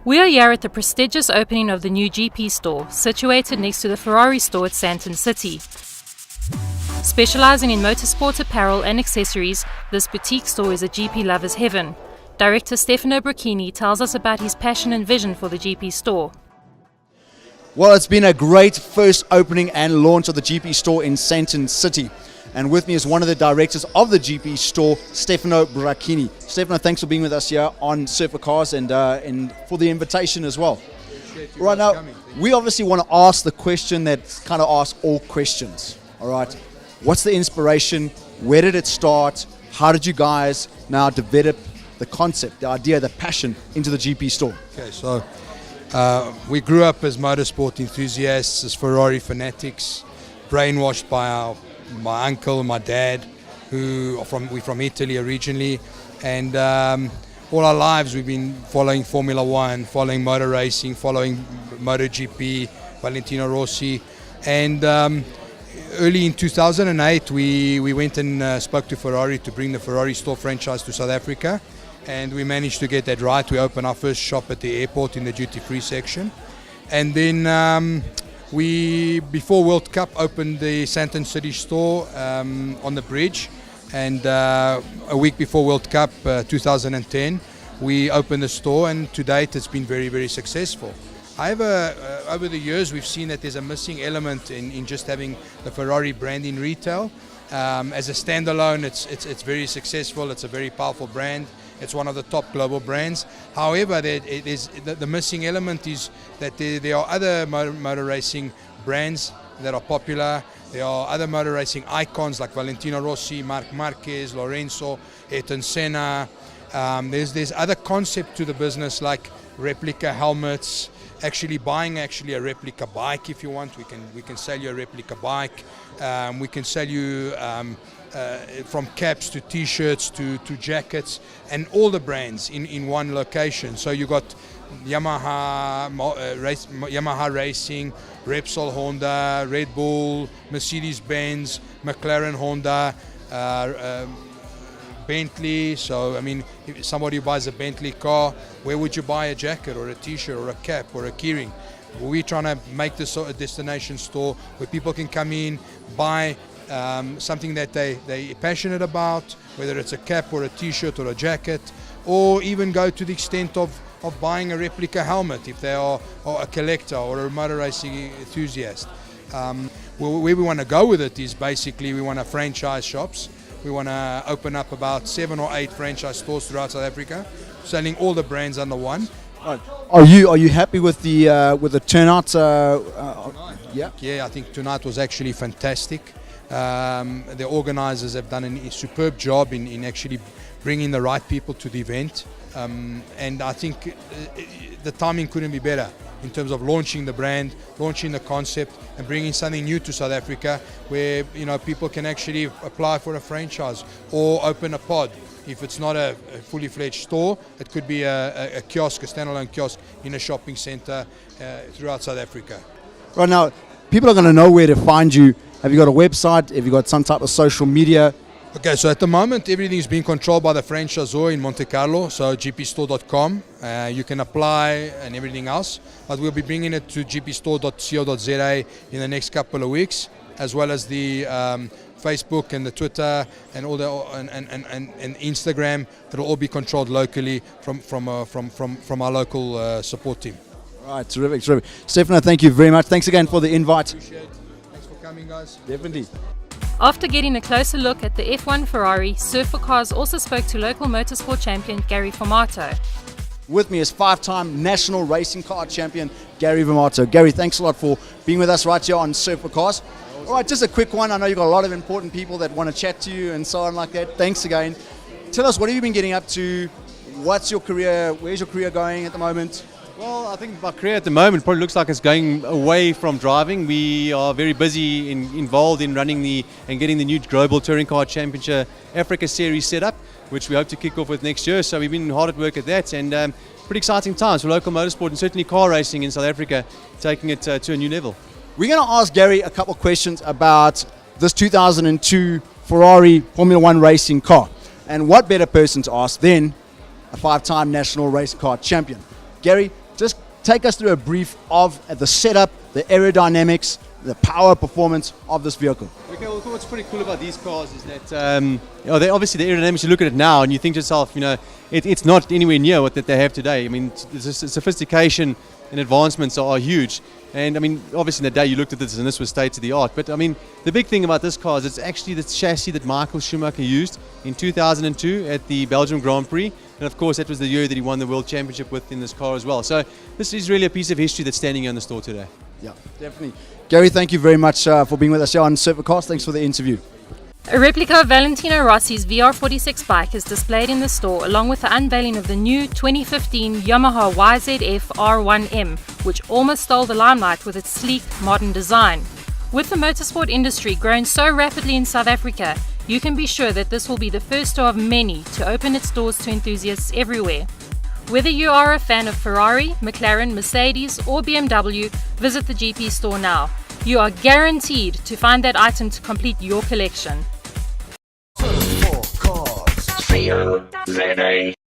We are here at the prestigious opening of the new GP store, situated next to the Ferrari store at Sandton City. Specializing in motorsport apparel and accessories, this boutique store is a GP lover's heaven. Director Stefano Bracchini tells us about his passion and vision for the GP store. Well, it's been a great first opening and launch of the GP store in Sandton City. And with me is one of the directors of the GP store, Stefano Bracchini. Stefano, thanks for being with us here on Surfer Cars and for the invitation as well. Right now, we obviously want to ask the question that kind of asks all questions. All right, what's the inspiration? Where did it start? How did you guys now develop the concept, the idea, the passion into the GP store? Okay, so we grew up as motorsport enthusiasts, as Ferrari fanatics, brainwashed by my uncle and my dad, we're from Italy originally, and all our lives we've been following Formula One, following motor racing, following MotoGP, Valentino Rossi, and early in 2008 we went and spoke to Ferrari to bring the Ferrari store franchise to South Africa, and we managed to get that right. We opened our first shop at the airport in the duty-free section, and then we, before World Cup, opened the Sandton City store on the bridge, and a week before World Cup 2010 we opened the store, and to date it's been very, very successful. However, over the years we've seen that there's a missing element in just having the Ferrari brand in retail. As a standalone, it's very successful, it's a very powerful brand. It's one of the top global brands. However, the missing element is that there are other motor racing brands that are popular. There are other motor racing icons like Valentino Rossi, Marc Marquez, Lorenzo, Ayrton Senna. There's other concept to the business like replica helmets, buying a replica bike if you want. We can sell you a replica bike. We can sell you from caps to t-shirts to jackets, and all the brands in one location. So you got Yamaha Racing, Repsol Honda, Red Bull, Mercedes-Benz, McLaren Honda, Bentley. So I mean, if somebody buys a Bentley car, where would you buy a jacket or a t-shirt or a cap or a keyring? We're trying to make this a destination store where people can come in, buy something that they're passionate about, whether it's a cap or a t-shirt or a jacket, or even go to the extent of buying a replica helmet if they are a collector or a motor racing enthusiast. Where we want to go with it is basically we want to franchise shops. We want to open up about 7 or 8 franchise stores throughout South Africa, selling all the brands under one. Are you happy with the turnout? Yeah, I think tonight was actually fantastic. The organizers have done a superb job in actually bringing the right people to the event, and I think the timing couldn't be better in terms of launching the brand, launching the concept, and bringing something new to South Africa where people can actually apply for a franchise or open a pod. If it's not a fully fledged store, it could be a kiosk, a standalone kiosk in a shopping center throughout South Africa. Right now, people are going to know where to find you. Have you got a website? Have you got some type of social media? Okay, so at the moment everything is being controlled by the franchisor in Monte Carlo, so gpstore.com. You can apply and everything else, but we'll be bringing it to gpstore.co.za in the next couple of weeks, as well as the Facebook and the Twitter and all the and Instagram. It'll all be controlled locally from our local support team. All right, terrific. Stefano, thank you very much. Thanks again for the invite. Appreciate it. Thanks for coming, guys. Definitely. After getting a closer look at the F1 Ferrari, Surfer Cars also spoke to local motorsport champion Gary Vermato. With me is 5-time national racing car champion Gary Vermato. Gary, thanks a lot for being with us right here on Surfer Cars. All right, just a quick one. I know you've got a lot of important people that want to chat to you and so on like that. Thanks again. Tell us, what have you been getting up to? What's your career? Where's your career going at the moment? Well, I think my career at the moment probably looks like it's going away from driving. We are very busy involved in running and getting the new Global Touring Car Championship Africa Series set up, which we hope to kick off with next year. So we've been hard at work at that, and pretty exciting times for local motorsport and certainly car racing in South Africa, taking it to a new level. We're going to ask Gary a couple of questions about this 2002 Ferrari Formula One racing car. And what better person to ask than a 5-time national race car champion? Gary, take us through a brief of the setup, the aerodynamics, the power performance of this vehicle. Okay, well, what's pretty cool about these cars is that, they obviously the aerodynamics, you look at it now and you think to yourself, it's not anywhere near what that they have today. I mean, the sophistication and advancements are huge. And I mean, obviously in the day you looked at this and this was state of the art. But I mean, the big thing about this car is it's actually the chassis that Michael Schumacher used in 2002 at the Belgium Grand Prix. And of course, that was the year that he won the World Championship with in this car as well. So this is really a piece of history that's standing here in the store today. Yeah, definitely. Gary, thank you very much for being with us here on Supercars. Thanks for the interview. A replica of Valentino Rossi's VR46 bike is displayed in the store along with the unveiling of the new 2015 Yamaha YZF R1M, which almost stole the limelight with its sleek, modern design. With the motorsport industry growing so rapidly in South Africa, you can be sure that this will be the first store of many to open its doors to enthusiasts everywhere. Whether you are a fan of Ferrari, McLaren, Mercedes or BMW, visit the GP store now. You are guaranteed to find that item to complete your collection. Trio ZA.